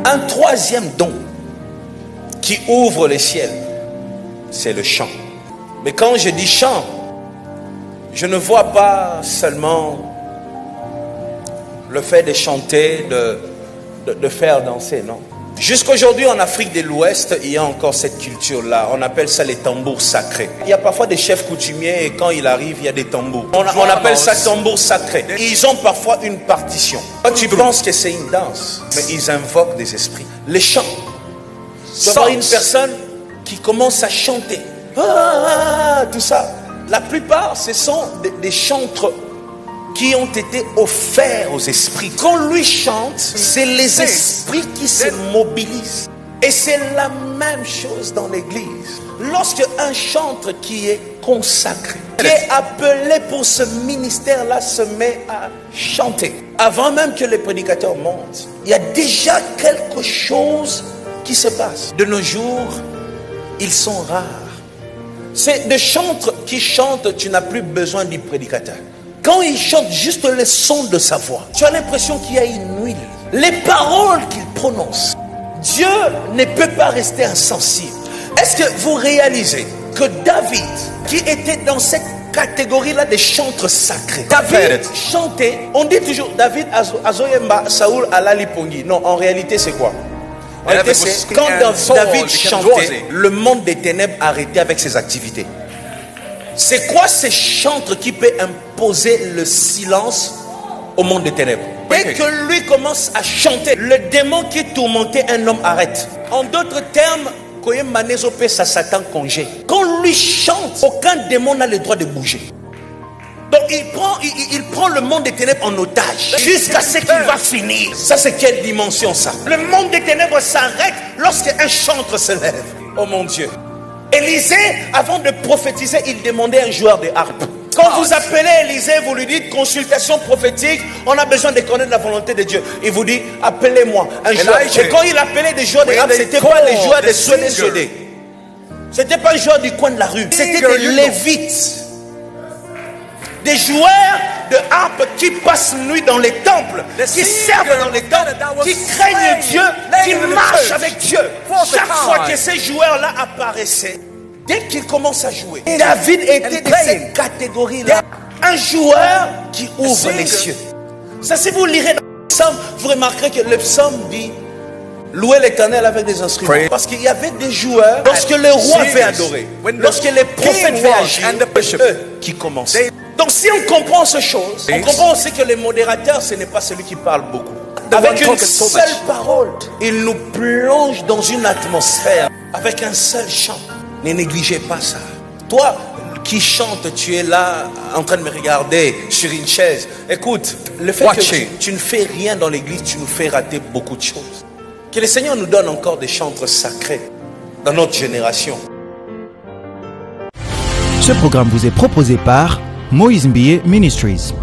Un troisième don qui ouvre les ciels, c'est le chant. Mais quand je dis chant, je ne vois pas seulement le fait de chanter, de faire danser, non. Jusqu'aujourd'hui en Afrique de l'Ouest, il y a encore cette culture-là. On appelle ça les tambours sacrés. Il y a parfois des chefs coutumiers et quand il arrive, il y a des tambours. On appelle ça tambours sacrés. Ils ont parfois une partition. Toi, tu penses que c'est une danse, mais ils invoquent des esprits. Les chants. Tu vois une personne qui commence à chanter. Tout ça. La plupart, ce sont des chantres qui ont été offerts aux esprits. Quand lui chante, c'est les esprits qui se mobilisent. Et c'est la même chose dans l'église. Lorsque un chantre qui est consacré, qui est appelé pour ce ministère-là, se met à chanter, avant même que les prédicateurs montent, il y a déjà quelque chose qui se passe. De nos jours, ils sont rares. C'est des chantres qui chantent, tu n'as plus besoin du prédicateur. Quand il chante juste le son de sa voix, tu as l'impression qu'il y a une huile. Les paroles qu'il prononce, Dieu ne peut pas rester insensible. Est-ce que vous réalisez que David, qui était dans cette catégorie-là des chantres sacrés, David chantait, on dit toujours David Azoyemba Saoul Alali Pongi. Non, en réalité c'est quoi? En réalité c'est quand David chantait, le monde des ténèbres arrêtait avec ses activités. C'est quoi ces chantres qui peut imposer le silence au monde des ténèbres? Dès que lui commence à chanter, le démon qui tourmentait un homme arrête. En d'autres termes, ça Satan congé. Quand lui chante, aucun démon n'a le droit de bouger. Donc il prend le monde des ténèbres en otage jusqu'à ce qu'il va finir. Ça c'est quelle dimension ça? Le monde des ténèbres s'arrête lorsqu'un chantre se lève. Oh mon Dieu. Élisée, avant de prophétiser, il demandait un joueur de harpe. Quand vous appelez Élisée, vous lui dites consultation prophétique, on a besoin de connaître la volonté de Dieu. Il vous dit, appelez-moi un joueur. Et quand il appelait des joueurs de harpe, c'était pas les joueurs de Soudé. C'était pas les joueurs du coin de la rue. C'était des lévites. Des joueurs de harpe qui passent nuit dans les temples, qui servent dans les temples, qui craignent Dieu, qui marchent avec Dieu. Chaque fois que ces joueurs-là apparaissaient, dès qu'ils commencent à jouer, David était de cette catégorie-là. Un joueur qui ouvre les cieux. Ça, si vous lirez dans le psaume, vous remarquerez que le psaume dit louer l'Éternel avec des instruments. Parce qu'il y avait des joueurs, lorsque le roi fait adorer, lorsque les prophètes fait agir, eux qui commençaient. Donc si on comprend ces choses, on comprend aussi que le modérateur, ce n'est pas celui qui parle beaucoup. Avec une seule parole, il nous plonge dans une atmosphère. Avec un seul chant. Ne négligez pas ça. Toi qui chante, tu es là en train de me regarder sur une chaise. Écoute, le fait que tu ne fais rien dans l'église, tu nous fais rater beaucoup de choses. Que le Seigneur nous donne encore des chantres sacrés dans notre génération. Ce programme vous est proposé par Moïse Mbie Ministries.